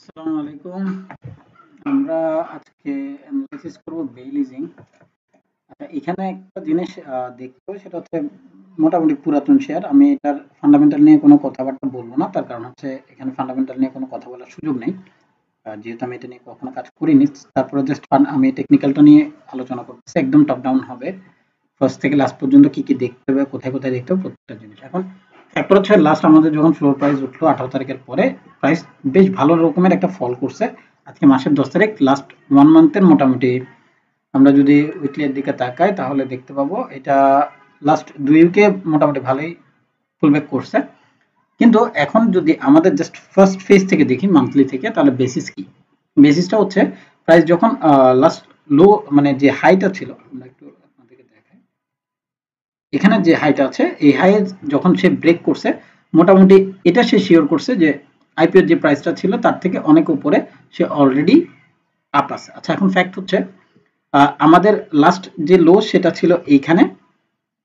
আসসালামু আলাইকুম। আমরা আজকে অ্যানালাইসিস করব বেইলিজিং। এখানে একটা জিনিস দেখতে হবে, সেটা হচ্ছে মোটামুটি পুরাতন শেয়ার। আমি এটার ফান্ডামেন্টাল নিয়ে কোনো কথাবার্তা বলবো না, তার কারণ হচ্ছে এখানে ফান্ডামেন্টাল নিয়ে কোনো কথা বলার সুযোগ নেই, যেহেতু আমি এটা নিয়ে কখনো কাজ করিনি। তারপরে জাস্ট আমি টেকনিক্যালটা নিয়ে আলোচনা করতেছি, একদম টপ ডাউন হবে। ফার্স্ট থেকে লাস্ট পর্যন্ত কি কি দেখতে হবে, কোথায় কোথায় দেখতে হবে প্রত্যেকটা জিনিস। এখন ফ্যাক্টর হচ্ছে লাস্ট আমাদের যখন ফ্লোর প্রাইস উঠলো 18 তারিখের পরে, প্রাইস বেশ ভালো রকমের একটা ফল করছে। আজকে মাসের 10 তারিখ, লাস্ট 1 মান্থের মোটামুটি আমরা যদি উইকলির দিকে তাকাই তাহলে দেখতে পাবো এটা লাস্ট 2 উইকে মোটামুটি ভালোই পুলব্যাক করছে। কিন্তু এখন যদি আমাদের জাস্ট ফার্স্ট ফেজ থেকে দেখি, মান্থলি থেকে, তাহলে বেসিস কি? বেসিসটা হচ্ছে প্রাইস যখন লাস্ট লো, মানে যে হাইটা ছিল, আমরা একটু আপনাদেরকে দেখাই। এখানে যে হাইটা আছে, এই হাই যখন সে ব্রেক করছে, মোটামুটি এটা সে শিওর করছে যে আইপিওর যে প্রাইসটা ছিল তার থেকে অনেক উপরে সে অলরেডি আপ আছে। আচ্ছা, এখন ফ্যাক্ট হচ্ছে আমাদের লাস্ট যে লো সেটা ছিল এইখানে,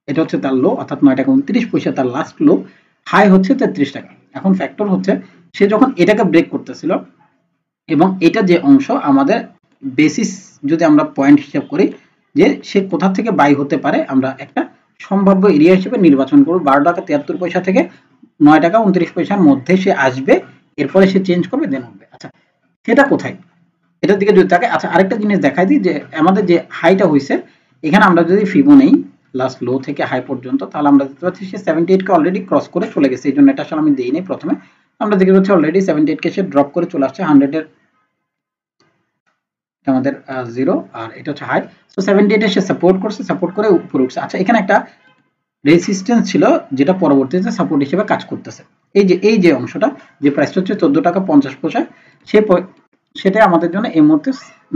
এটা হচ্ছে তার লো, অর্থাৎ 9 টাকা 29 পয়সা তার লাস্ট লো। হাই হচ্ছে 33 টাকা। এখন ফ্যাক্টর হচ্ছে সে যখন এটাকে ব্রেক করতেছিল, এবং এটা যে অংশ আমাদের বেসিস, যদি আমরা পয়েন্ট হিসাব করি যে সে কোথা থেকে বাই হতে পারে, আমরা একটা সম্ভাব্য এরিয়া হিসেবে নির্বাচন করব। 12 টাকা 73 পয়সা থেকে 9 টাকা 29 পয়সার মধ্যে সে আসবে, এরপরে সে চেঞ্জ করবে, দেন উঠবে। আচ্ছা, সেটা কোথায়? এটার দিকে যদি তাকাই, আচ্ছা আরেকটা জিনিস দেখাই দিই, যে আমাদের যে হাইটা হয়েছে, এখানে আমরা যদি ফিবো নেই লাস্ট লো থেকে হাই পর্যন্ত, তাহলে আমরা দেখতে পাচ্ছি সে 78 কে অলরেডি ক্রস করে চলে গেছে। এই জন্য এটা আসলে আমি দেইনি প্রথমে। আমরা দেখতে পাচ্ছি অলরেডি 78 কে সে ড্রপ করে চলে আসছে। 100 এর আমাদের জিরো, আর এটা হচ্ছে হাই। সো 78 এ সে সাপোর্ট করছে, সাপোর্ট করে উপরে উঠছে। আচ্ছা, এখানে একটা রেজিস্ট্যান্স ছিল যেটা পরবর্তীতে সাপোর্ট হিসেবে কাজ করতেছে। এই যে অংশটা, যে প্রাইসটা হচ্ছে 14 টাকা 50 পয়সা, সে সেটা আমাদের জন্য এই মুহূর্তে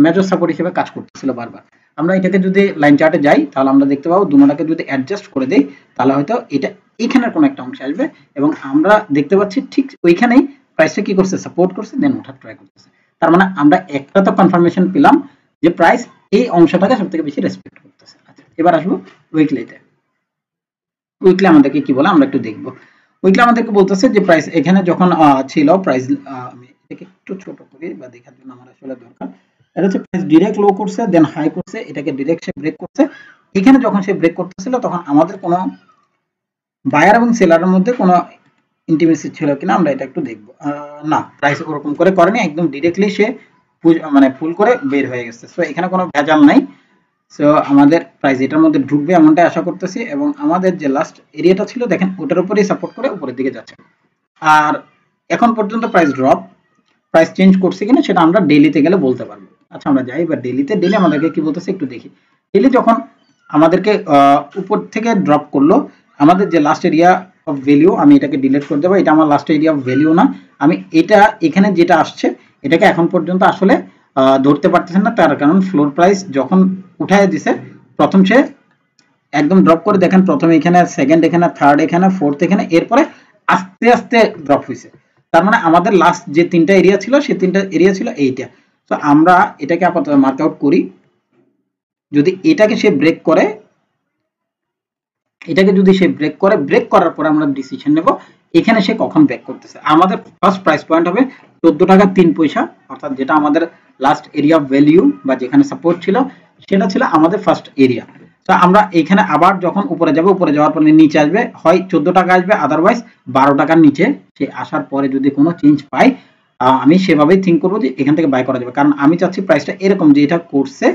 মেজর সাপোর্ট হিসেবে কাজ করতেছিল বারবার। আমরা এটাকে যদি লাইন চার্টে যাই, তাহলে আমরা দেখতে পাবো দুটোটাকে যদি অ্যাডজাস্ট করে দেই, তাহলে হয়তো এটা এখানের কোনো একটা অংশে আসবে, এবং আমরা দেখতে পাচ্ছি ঠিক ওইখানেই প্রাইসটা কি করছে, সাপোর্ট করছে, দেন ওঠার ট্রাই করতেছে। তার মানে আমরা একটা তো কনফার্মেশন পেলাম যে প্রাইস এই অংশটাকে সব থেকে বেশি রেসপেক্ট করতেছে। আচ্ছা, এবার আসবো উইকলিতে। উইকলি আমাদেরকে কি বলে আমরা একটু দেখবো। উইকলি আমাদেরকে বলতেছে যে প্রাইস এখানে যখন ছিল, প্রাইস আমি এটাকে একটু ছোট করি বা দেখার জন্য আমার আসলে দরকার। এটা হচ্ছে প্রাইস ডিরেক্ট লো করছে, দেন হাই করছে, এটাকে ডিরেক্ট সে ব্রেক করছে। এখানে যখন সে ব্রেক করতেছিল, তখন আমাদের কোনো বায়ার এবং সেলারের মধ্যে কোনো ইন্টিমেসি ছিল কিনা আমরা এটা একটু দেখবো। না, প্রাইস ওরকম করে করেনি, একদম ডিরেক্টলি সে মানে ফুল করে বের হয়ে গেছে। সো এখানে কোনো ভেজাল নাই। সো আমাদের প্রাইস এটার মধ্যে ঢুকবে এমনটাই আশা করতেছি, এবং আমাদের যে লাস্ট এরিয়াটা ছিল দেখেন, ওটার উপরেই সাপোর্ট করে উপরের দিকে যাচ্ছে। আর এখন পর্যন্ত প্রাইস চেঞ্জ করছে কিনা সেটা আমরা ডেইলিতে গেলে বলতে পারবো। আচ্ছা, আমরা যাই এবার ডেইলিতে। ডেইলি আমাদেরকে কি বলতেছে একটু দেখি। ডেইলি যখন আমাদেরকে উপর থেকে ড্রপ করলো, আমাদের যে লাস্ট এরিয়া অফ ভ্যালু, আমি এটাকে ডিলিট করে দেবো, এটা আমার লাস্ট এরিয়া অফ ভ্যালু না। আমি এটা এখানে যেটা আসছে এটাকে এখন পর্যন্ত আসলে ধরতে পারতেছেন না, তার কারণ ফ্লোর প্রাইস যখন উঠায় দিছে, প্রথম সে একদম ড্রপ করে, দেখেন প্রথমে এখানে, সেকেন্ড এখানে, থার্ড এখানে, ফোর্থ এখানে, এরপরে আস্তে আস্তে ড্রপ হয়েছে। তার মানে আমাদের লাস্ট যে তিনটা এরিয়া ছিল, সেই তিনটা এরিয়া ছিল এইটা। তো আমরা এটাকে আপাতত মার্ক আউট করি। যদি এটাকে সে ব্রেক করে, ব্রেক করার পরে আমরা ডিসিশন নেব এখানে সে কখন ব্রেক করতেছে। আমাদের ফার্স্ট প্রাইস পয়েন্ট হবে 14 টাকা 3 পয়সা, অর্থাৎ যেটা আমাদের লাস্ট এরিয়া অফ ভ্যালু বা যেখানে সাপোর্ট ছিল, সেটা ছিল আমাদের ফার্স্ট এরিয়া। তো আমরা এখানে আবার যখন উপরে যাব, উপরে যাওয়ার পরে নিচে আসবে, হয় 14 টাকা আসবে, আদারওয়াইজ 12 টাকার নিচে সে আসার পরে যদি কোনো চেঞ্জ পাই, আমি সেভাবেই থিঙ্ক করবো যে এখান থেকে বাই করা যাবে। কারণ আমি চাচ্ছি প্রাইসটা এরকম, যে এটা করছে,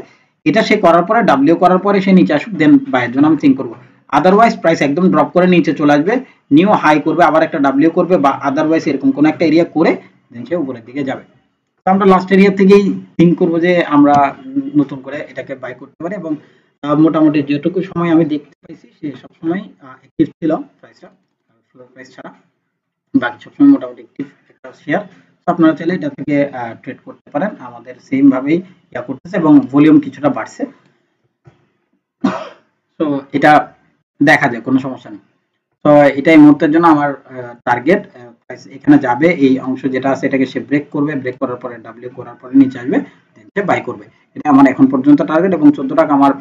এটা সে করার পরে ডাব্লিউ করার পরে সে নিচে আসুক, দেন বাইয়ের জন্য আমি থিঙ্ক করবো। আদারওয়াইজ প্রাইস একদম ড্রপ করে নিচে চলে আসবে, নিউ হাই করবে, আবার একটা ডাব্লিউ করবে, বা আদারওয়াইজ এরকম কোনো একটা এরিয়া করে দেন সে উপরের দিকে যাবে। তো আমরা লাস্ট এরিয়া থেকেই থিঙ্ক করবো যে আমরা নতুন করে এটাকে বাই করতে পারি, এবং মোটামুটি যেটুকু সময় আমি দেখতে পাইছি সে সবসময় অ্যাক্টিভ ছিল প্রাইসটা, ফ্লোর প্রাইস ছাড়া বাকি সবসময় মোটামুটি অ্যাক্টিভ একটা শেয়ার। আপনারা চাইলে এটা থেকে ট্রেড করতে পারেন। আমাদের সেম ভাবেই ইয়া করতেছে, এবং ভলিউম কিছুটা বাড়ছে। তো এটা দেখা যায়, কোনো সমস্যা নেই। তো এটাই মুহূর্তের জন্য আমার টার্গেট। এখানে যাবে, এই অংশ যেটা আছে এটাকে সে ব্রেক করবে, ব্রেক করার পরে ডাব্লিউ করার পরে নিচে আসবে, সে বাই করবে। এটা আমার এখন পর্যন্ত টার্গেট, এবং 14 টাকা আমার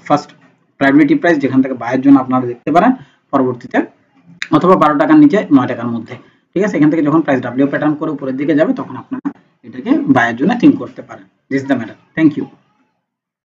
ফার্স্ট প্রায়োরিটি প্রাইস, যেখান থেকে বাইয়ের জন্য আপনারা দেখতে পারেন পরবর্তীতে, অথবা 12 টাকার নিচে 9 টাকার মধ্যে। ঠিক আছে, এখান থেকে যখন প্রাইস ডাব্লিউ প্যাটার্ন করে উপরের দিকে যাবে, তখন আপনারা এটাকে বায়ের জন্য থিঙ্ক করতে পারেন। This the matter. Thank you.